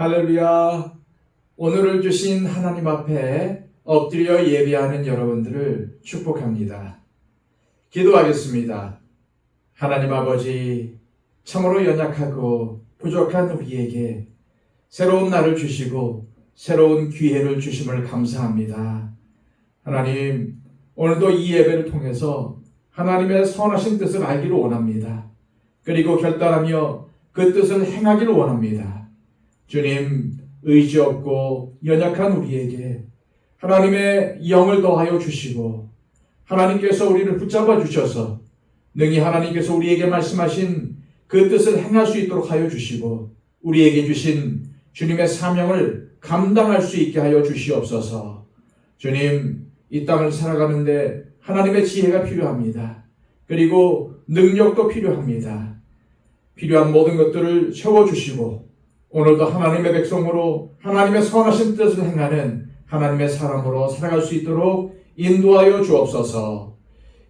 할렐루야. 오늘을 주신 하나님 앞에 엎드려 예배하는 여러분들을 축복합니다. 기도하겠습니다. 하나님 아버지, 참으로 연약하고 부족한 우리에게 새로운 날을 주시고 새로운 기회를 주심을 감사합니다. 하나님, 오늘도 이 예배를 통해서 하나님의 선하신 뜻을 알기를 원합니다. 그리고 결단하며 그 뜻을 행하기를 원합니다. 주님, 의지 없고 연약한 우리에게 하나님의 영을 더하여 주시고 하나님께서 우리를 붙잡아 주셔서 능히 하나님께서 우리에게 말씀하신 그 뜻을 행할 수 있도록 하여 주시고 우리에게 주신 주님의 사명을 감당할 수 있게 하여 주시옵소서. 주님, 이 땅을 살아가는데 하나님의 지혜가 필요합니다. 그리고 능력도 필요합니다. 필요한 모든 것들을 채워주시고 오늘도 하나님의 백성으로 하나님의 선하신 뜻을 행하는 하나님의 사람으로 살아갈 수 있도록 인도하여 주옵소서.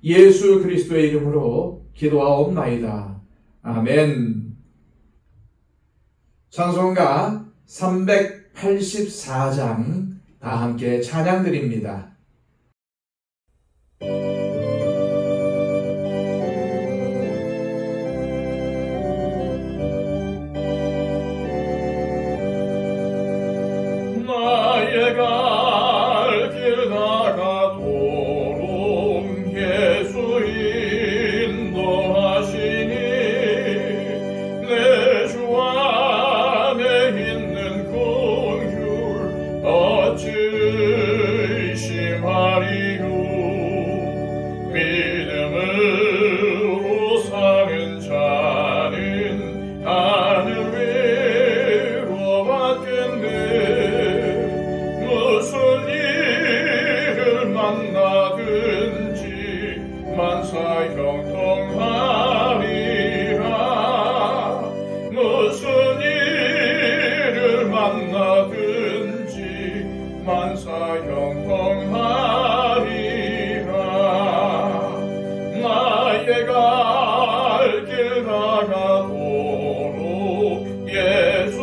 예수 그리스도의 이름으로 기도하옵나이다. 아멘. 찬송가 384장 다 함께 찬양드립니다. 나의 갈 길 다가도록 예수 인도하시니 내 주 안에 있는 긍휼 어찌 의심하리요. 믿음으로 사는 자는 하늘 위로 받겠네. 무슨 일을 만나든지 만사형통하리라. 무슨 일을 만나든지 만사형통하리라. 나의 갈 길 다가도록 예수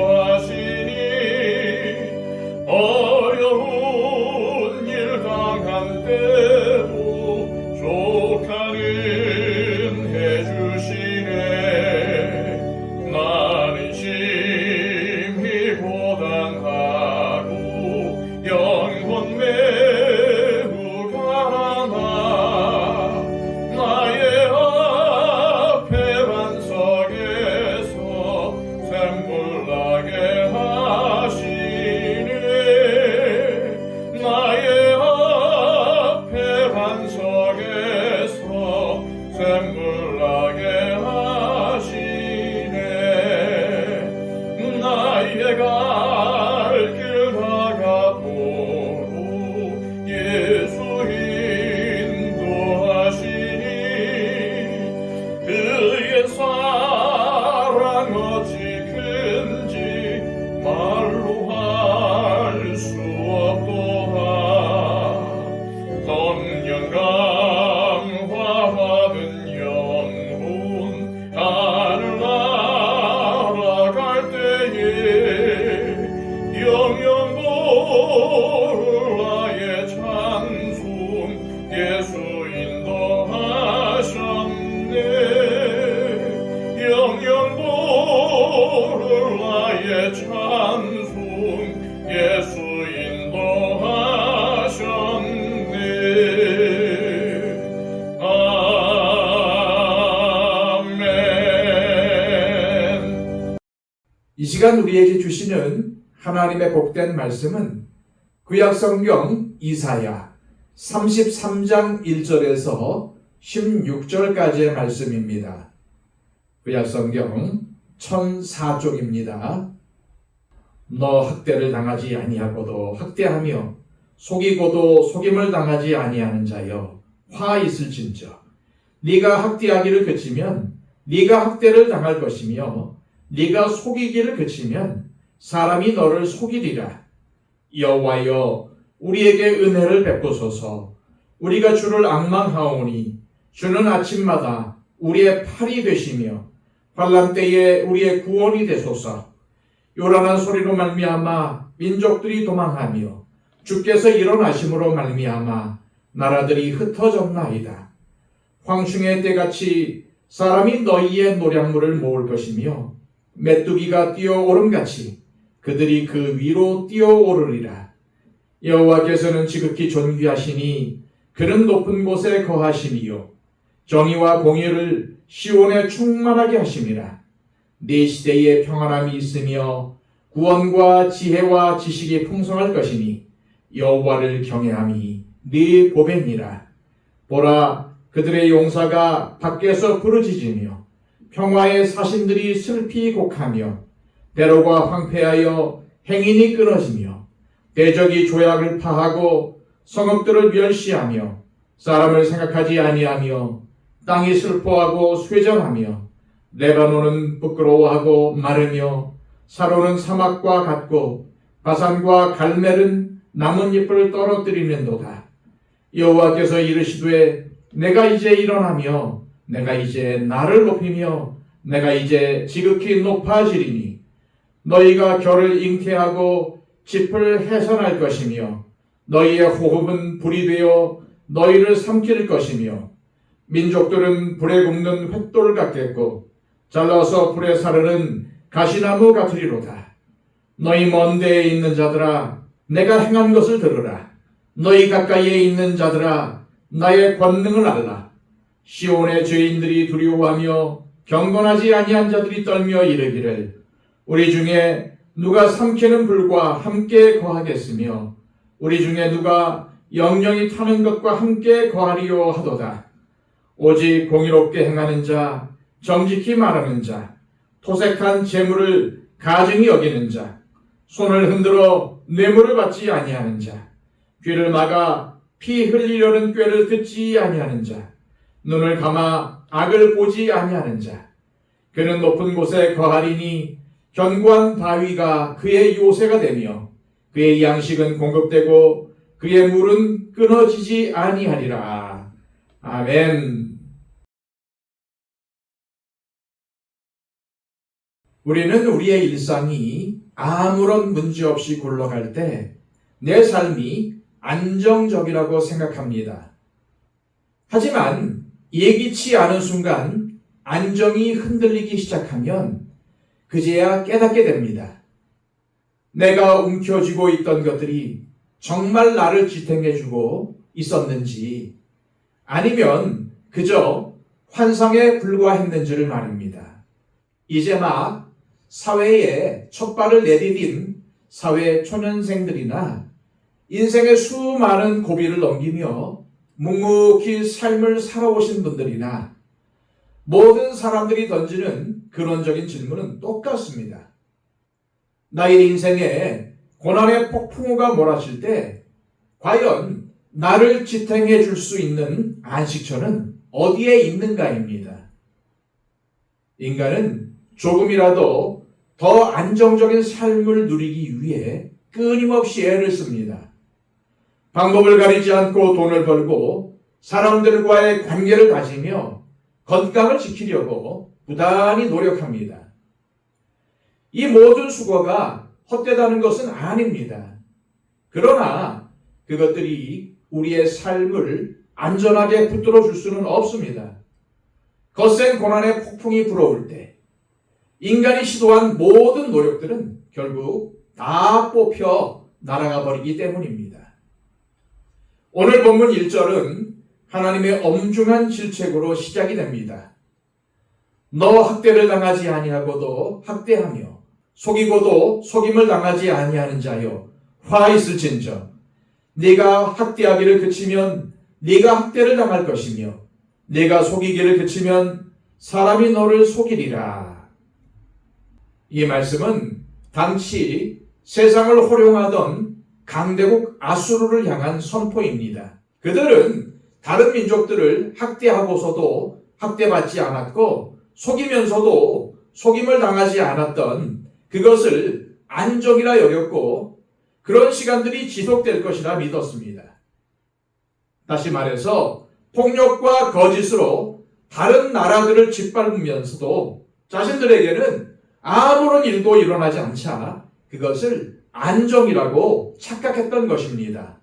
인도하시니 어려운 일 당한 때도 족하는 해주시네. 나는 심히 고단하고 영혼 매우 가나. 나의 앞에 반석에서 샘물 나게 하시네. 나의 앞에 반석에서 샘물 나게 하시네. 나의 갈 길 다가도록 예수 인도하시니 그의 사랑 어찌 큰지 말로 할 수 없도다. 성령 감화받은 영혼 하늘 날아갈 때에 영영 부를 나의 찬송 예수 인도하셨네. 영영 부를 나의 찬송 예수 인도하셨네. 아멘. 이 시간 우리에게 주시는 하나님의 복된 말씀은 구약성경 이사야 33장 1절에서 16절까지의 말씀입니다. 구약성경 1004쪽입니다. 너 학대를 당하지 아니하고도 학대하며 속이고도 속임을 당하지 아니하는 자여 화 있을진저. 네가 학대하기를 그치면 네가 학대를 당할 것이며 네가 속이기를 그치면 사람이 너를 속이리라. 여호와여 우리에게 은혜를 베푸소서. 우리가 주를 앙망하오니 주는 아침마다 우리의 팔이 되시며 환난 때에 우리의 구원이 되소서. 요란한 소리로 말미암아 민족들이 도망하며 주께서 일어나심으로 말미암아 나라들이 흩어졌나이다. 황충의 때같이 사람이 너희의 노량물을 모을 것이며 메뚜기가 뛰어오름같이 그들이 그 위로 뛰어오르리라. 여호와께서는 지극히 존귀하시니 그는 높은 곳에 거하심이요 정의와 공의를 시온에 충만하게 하심이라. 네 시대에 평안함이 있으며 구원과 지혜와 지식이 풍성할 것이니 여호와를 경외함이 네 보배니라. 보라, 그들의 용사가 밖에서 부르짖으며 평화의 사신들이 슬피 곡하며 대로가 황폐하여 행인이 끊어지며 대적이 조약을 파하고 성읍들을 멸시하며 사람을 생각하지 아니하며 땅이 슬퍼하고 쇠절하며 레바논은 부끄러워하고 마르며 사로는 사막과 같고 바산과 갈멜은 나뭇잎을 떨어뜨리는도다. 여호와께서 이르시되 내가 이제 일어나며 내가 이제 나를 높이며 내가 이제 지극히 높아지리니 너희가 결을 잉태하고 짚을 해산할 것이며 너희의 호흡은 불이 되어 너희를 삼킬 것이며 민족들은 불에 굽는 횃돌 같겠고 잘라서 불에 사르는 가시나무 같으리로다. 너희 먼 데에 있는 자들아 내가 행한 것을 들으라. 너희 가까이에 있는 자들아 나의 권능을 알라. 시온의 죄인들이 두려워하며 경건하지 아니한 자들이 떨며 이르기를 우리 중에 누가 삼키는 불과 함께 거하겠으며 우리 중에 누가 영영이 타는 것과 함께 거하리요 하도다. 오직 공의롭게 행하는 자, 정직히 말하는 자, 토색한 재물을 가증히 여기는 자, 손을 흔들어 뇌물을 받지 아니하는 자, 귀를 막아 피 흘리려는 꾀를 듣지 아니하는 자, 눈을 감아 악을 보지 아니하는 자, 그는 높은 곳에 거하리니 견고한 바위가 그의 요새가 되며 그의 양식은 공급되고 그의 물은 끊어지지 아니하리라. 아멘. 우리는 우리의 일상이 아무런 문제 없이 굴러갈 때 내 삶이 안정적이라고 생각합니다. 하지만 예기치 않은 순간 안정이 흔들리기 시작하면 그제야 깨닫게 됩니다. 내가 움켜쥐고 있던 것들이 정말 나를 지탱해주고 있었는지 아니면 그저 환상에 불과했는지를 말입니다. 이제 막 사회에 첫 발을 내디딘 사회 초년생들이나 인생의 수많은 고비를 넘기며 묵묵히 삶을 살아오신 분들이나 모든 사람들이 던지는 근원적인 질문은 똑같습니다. 나의 인생에 고난의 폭풍우가 몰아칠 때 과연 나를 지탱해 줄 수 있는 안식처는 어디에 있는가입니다. 인간은 조금이라도 더 안정적인 삶을 누리기 위해 끊임없이 애를 씁니다. 방법을 가리지 않고 돈을 벌고 사람들과의 관계를 가지며 건강을 지키려고 부단히 노력합니다. 이 모든 수고가 헛되다는 것은 아닙니다. 그러나 그것들이 우리의 삶을 안전하게 붙들어 줄 수는 없습니다. 거센 고난의 폭풍이 불어올 때 인간이 시도한 모든 노력들은 결국 다 뽑혀 날아가 버리기 때문입니다. 오늘 본문 1절은 하나님의 엄중한 질책으로 시작이 됩니다. 너 학대를 당하지 아니하고도 학대하며 속이고도 속임을 당하지 아니하는 자여 화 있을진저 네가 학대하기를 그치면 네가 학대를 당할 것이며 네가 속이기를 그치면 사람이 너를 속이리라. 이 말씀은 당시 세상을 호령하던 강대국 아수르를 향한 선포입니다. 그들은 다른 민족들을 학대하고서도 학대받지 않았고 속이면서도 속임을 당하지 않았던 그것을 안정이라 여겼고 그런 시간들이 지속될 것이라 믿었습니다. 다시 말해서 폭력과 거짓으로 다른 나라들을 짓밟으면서도 자신들에게는 아무런 일도 일어나지 않자 그것을 안정이라고 착각했던 것입니다.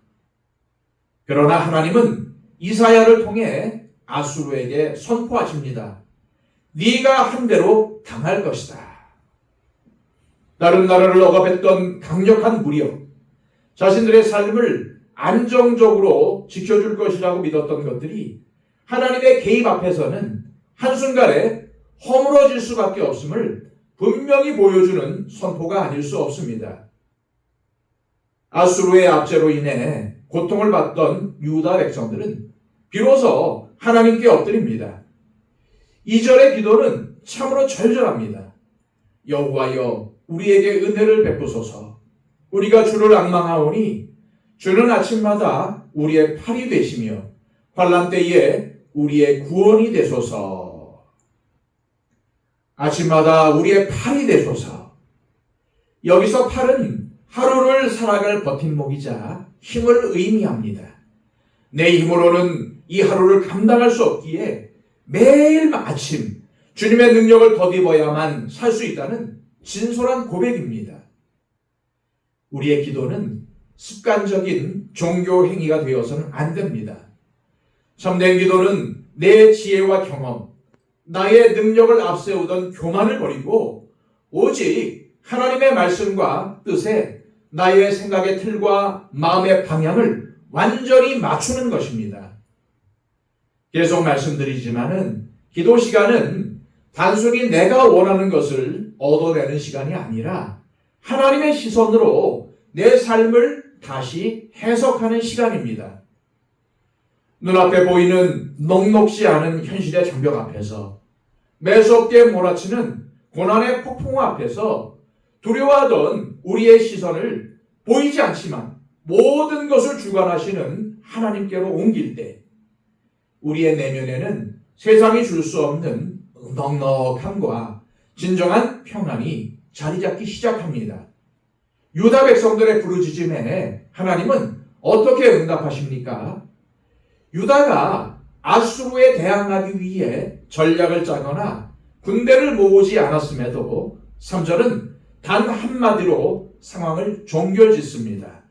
그러나 하나님은 이사야를 통해 아수르에게 선포하십니다. 네가 한 대로 당할 것이다. 다른 나라를 억압했던 강력한 무력, 자신들의 삶을 안정적으로 지켜줄 것이라고 믿었던 것들이 하나님의 개입 앞에서는 한순간에 허물어질 수밖에 없음을 분명히 보여주는 선포가 아닐 수 없습니다. 아수르의 압제로 인해 고통을 받던 유다 백성들은 비로소 하나님께 엎드립니다. 2절의 기도는 참으로 절절합니다. 여호와여 우리에게 은혜를 베푸소서. 우리가 주를 앙망하오니 주는 아침마다 우리의 팔이 되시며 환난 때에 우리의 구원이 되소서. 아침마다 우리의 팔이 되소서. 여기서 팔은 하루를 살아갈 버팀목이자 힘을 의미합니다. 내 힘으로는 이 하루를 감당할 수 없기에 매일 아침 주님의 능력을 덧입어야만 살 수 있다는 진솔한 고백입니다. 우리의 기도는 습관적인 종교 행위가 되어서는 안 됩니다. 참된 기도는 내 지혜와 경험, 나의 능력을 앞세우던 교만을 버리고 오직 하나님의 말씀과 뜻에 나의 생각의 틀과 마음의 방향을 완전히 맞추는 것입니다. 계속 말씀드리지만은 기도 시간은 단순히 내가 원하는 것을 얻어내는 시간이 아니라 하나님의 시선으로 내 삶을 다시 해석하는 시간입니다. 눈앞에 보이는 넉넉지 않은 현실의 장벽 앞에서 매섭게 몰아치는 고난의 폭풍 앞에서 두려워하던 우리의 시선을 보이지 않지만 모든 것을 주관하시는 하나님께로 옮길 때 우리의 내면에는 세상이 줄 수 없는 넉넉함과 진정한 평안이 자리 잡기 시작합니다. 유다 백성들의 부르짖음에 하나님은 어떻게 응답하십니까? 유다가 아수르에 대항하기 위해 전략을 짜거나 군대를 모으지 않았음에도 3절은 단 한마디로 상황을 종결짓습니다.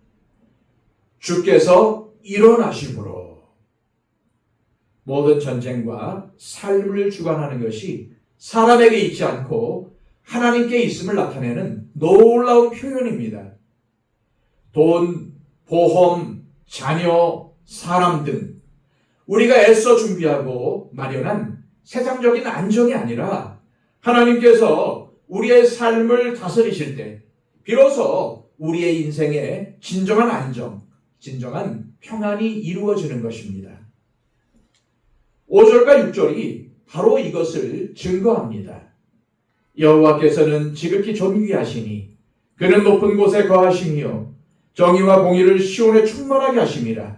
주께서 일어나심으로. 모든 전쟁과 삶을 주관하는 것이 사람에게 있지 않고 하나님께 있음을 나타내는 놀라운 표현입니다. 돈, 보험, 자녀, 사람 등 우리가 애써 준비하고 마련한 세상적인 안정이 아니라 하나님께서 우리의 삶을 다스리실 때 비로소 우리의 인생에 진정한 안정, 진정한 평안이 이루어지는 것입니다. 5절과 6절이 바로 이것을 증거합니다. 여호와께서는 지극히 존귀하시니 그는 높은 곳에 거하시며 정의와 공의를 시온에 충만하게 하심이라.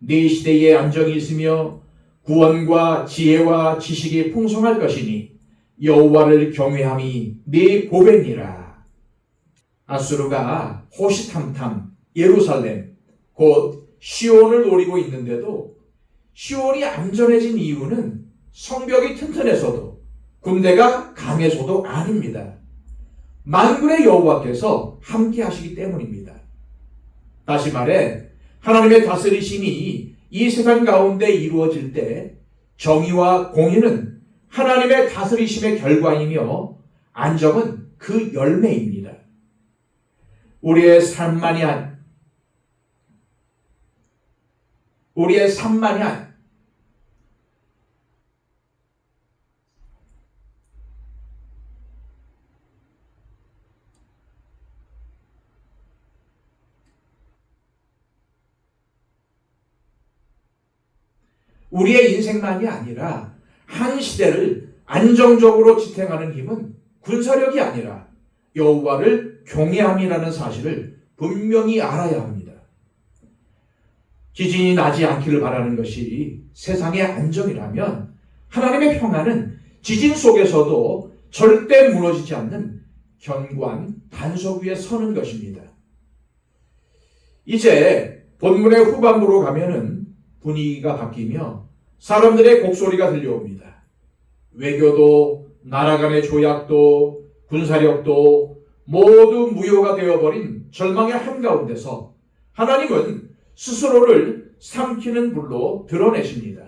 네 시대에 안정이 있으며 구원과 지혜와 지식이 풍성할 것이니 여호와를 경외함이 네 보배니라. 아수르가 호시탐탐 예루살렘 곧 시온을 노리고 있는데도 시온이 안전해진 이유는 성벽이 튼튼해서도 군대가 강해서도 아닙니다. 만군의 여호와께서 함께 하시기 때문입니다. 다시 말해 하나님의 다스리심이 이 세상 가운데 이루어질 때 정의와 공의는 하나님의 다스리심의 결과이며 안정은 그 열매입니다. 우리의 삶만이 우리의 인생만이 아니라 한 시대를 안정적으로 지탱하는 힘은 군사력이 아니라 여호와를 경외함이라는 사실을 분명히 알아야 합니다. 지진이 나지 않기를 바라는 것이 세상의 안정이라면 하나님의 평안은 지진 속에서도 절대 무너지지 않는 견고한 반석 위에 서는 것입니다. 이제 본문의 후반부로 가면은 분위기가 바뀌며 사람들의 곡소리가 들려옵니다. 외교도 나라 간의 조약도 군사력도 모두 무효가 되어버린 절망의 한가운데서 하나님은 스스로를 삼키는 불로 드러내십니다.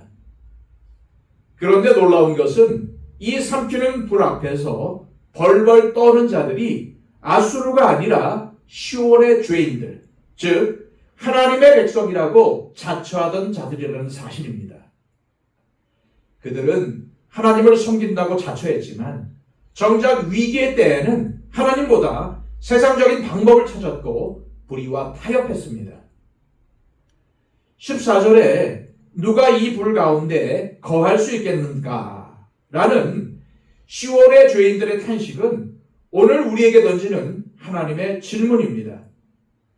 그런데 놀라운 것은 이 삼키는 불 앞에서 벌벌 떠는 자들이 아수르가 아니라 시온의 죄인들, 즉 하나님의 백성이라고 자처하던 자들이라는 사실입니다. 그들은 하나님을 섬긴다고 자처했지만 정작 위기의 때에는 하나님보다 세상적인 방법을 찾았고 불의와 타협했습니다. 14절에 누가 이 불 가운데 거할 수 있겠는가? 라는 시온의 죄인들의 탄식은 오늘 우리에게 던지는 하나님의 질문입니다.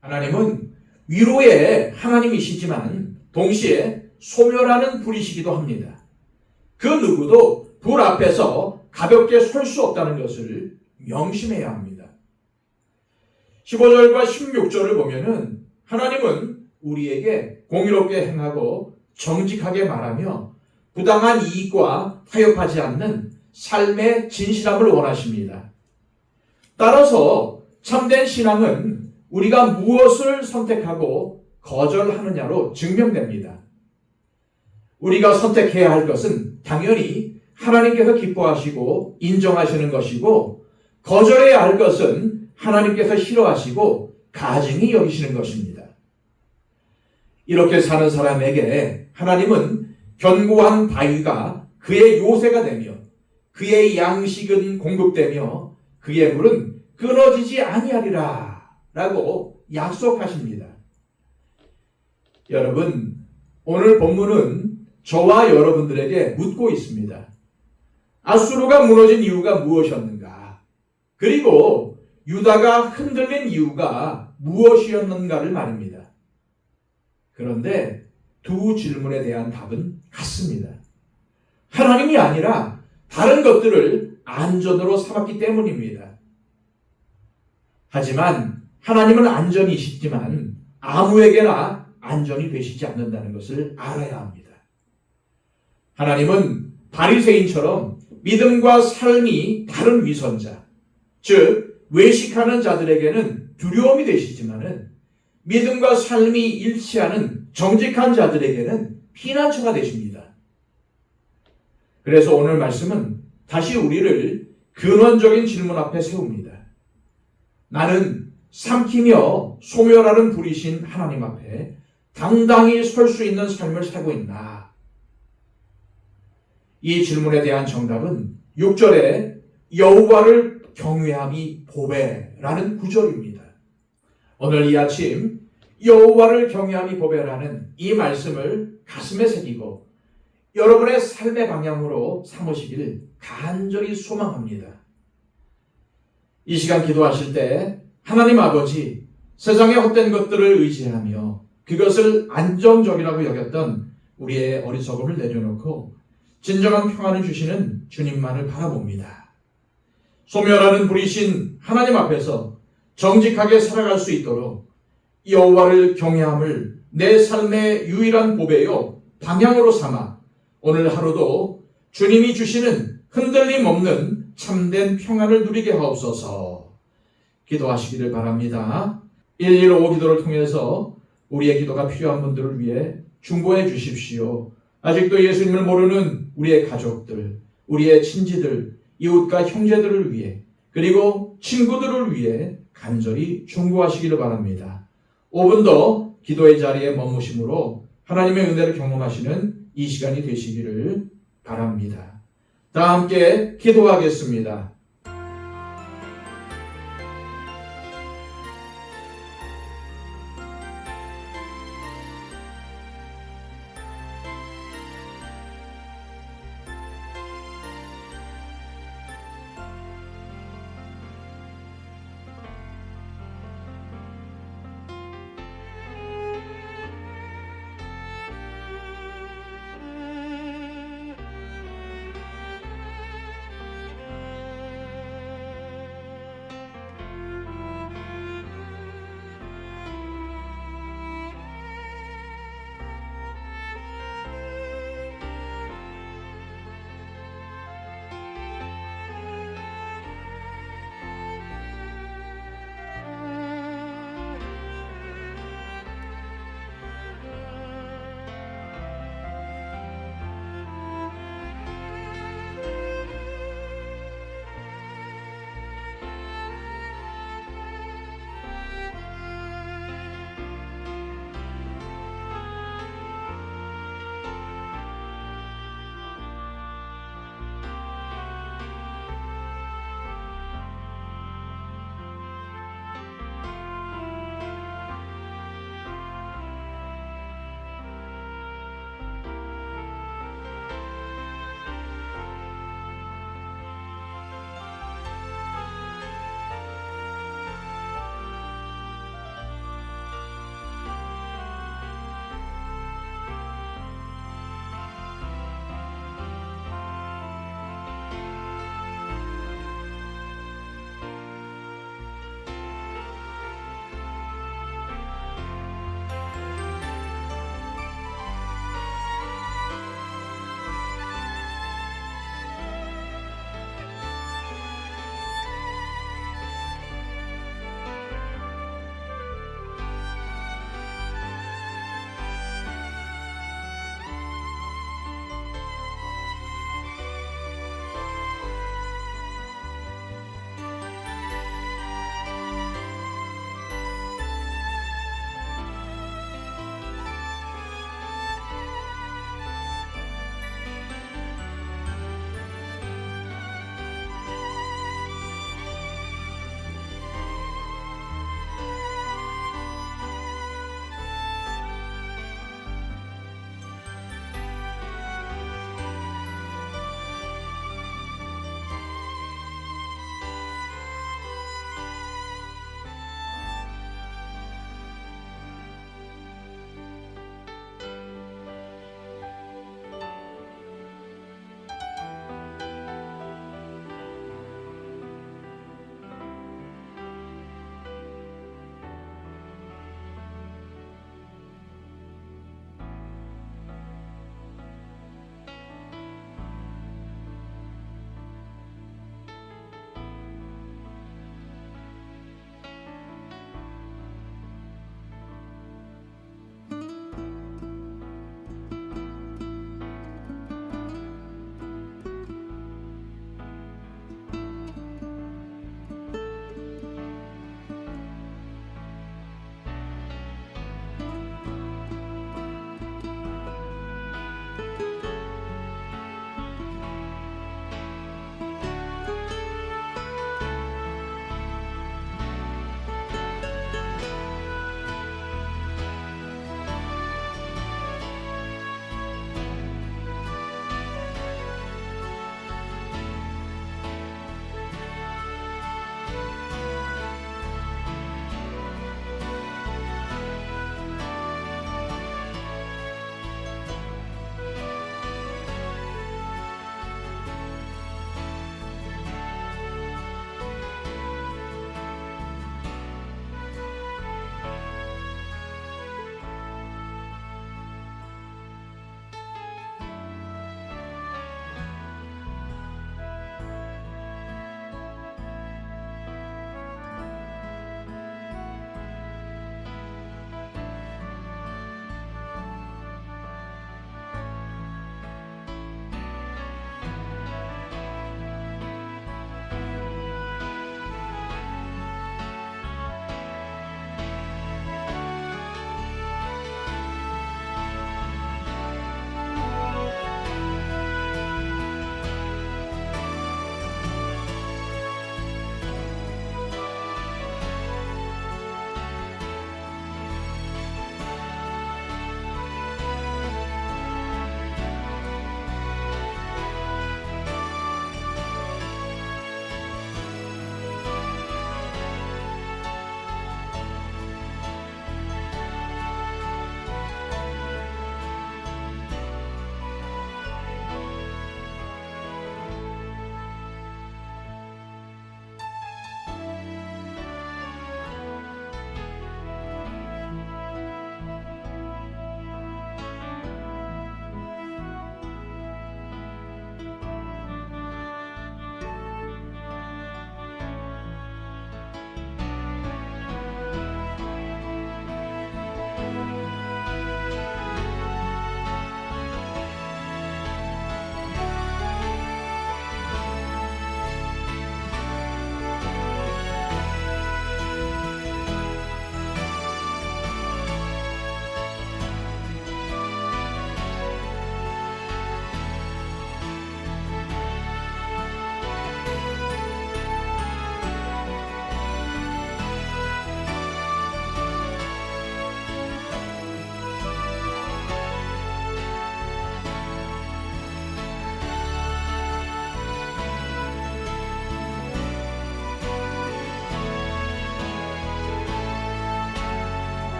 하나님은 위로의 하나님이시지만 동시에 소멸하는 분이시기도 합니다. 그 누구도 불 앞에서 가볍게 설 수 없다는 것을 명심해야 합니다. 15절과 16절을 보면은 하나님은 우리에게 공의롭게 행하고 정직하게 말하며 부당한 이익과 타협하지 않는 삶의 진실함을 원하십니다. 따라서 참된 신앙은 우리가 무엇을 선택하고 거절하느냐로 증명됩니다. 우리가 선택해야 할 것은 당연히 하나님께서 기뻐하시고 인정하시는 것이고, 거절해야 할 것은 하나님께서 싫어하시고 가증히 여기시는 것입니다. 이렇게 사는 사람에게 하나님은 견고한 바위가 그의 요새가 되며 그의 양식은 공급되며 그의 물은 끊어지지 아니하리라 라고 약속하십니다. 여러분, 오늘 본문은 저와 여러분들에게 묻고 있습니다. 아수르가 무너진 이유가 무엇이었는가? 그리고 유다가 흔들린 이유가 무엇이었는가를 말입니다. 그런데 두 질문에 대한 답은 같습니다. 하나님이 아니라 다른 것들을 안전으로 삼았기 때문입니다. 하지만 하나님은 안전이시지만 아무에게나 안전이 되시지 않는다는 것을 알아야 합니다. 하나님은 바리새인처럼 믿음과 삶이 다른 위선자, 즉 외식하는 자들에게는 두려움이 되시지만은 믿음과 삶이 일치하는 정직한 자들에게는 피난처가 되십니다. 그래서 오늘 말씀은 다시 우리를 근원적인 질문 앞에 세웁니다. 나는 삼키며 소멸하는 불이신 하나님 앞에 당당히 설 수 있는 삶을 살고 있나? 이 질문에 대한 정답은 6절에 여호와를 경외함이 보배라는 구절입니다. 오늘 이 아침 여호와를 경외함이 보배라는 이 말씀을 가슴에 새기고 여러분의 삶의 방향으로 삼으시기를 간절히 소망합니다. 이 시간 기도하실 때 하나님 아버지, 세상의 헛된 것들을 의지하며 그것을 안정적이라고 여겼던 우리의 어리석음을 내려놓고 진정한 평안을 주시는 주님만을 바라봅니다. 소멸하는 불이신 하나님 앞에서 정직하게 살아갈 수 있도록 여호와를 경외함을 내 삶의 유일한 보배요 방향으로 삼아 오늘 하루도 주님이 주시는 흔들림 없는 참된 평안을 누리게 하옵소서. 기도하시기를 바랍니다. 115 기도를 통해서 우리의 기도가 필요한 분들을 위해 중보해 주십시오. 아직도 예수님을 모르는 우리의 가족들, 우리의 친지들, 이웃과 형제들을 위해, 그리고 친구들을 위해 간절히 중보하시기를 바랍니다. 5분 더 기도의 자리에 머무심으로 하나님의 은혜를 경험하시는 이 시간이 되시기를 바랍니다. 다 함께 기도하겠습니다.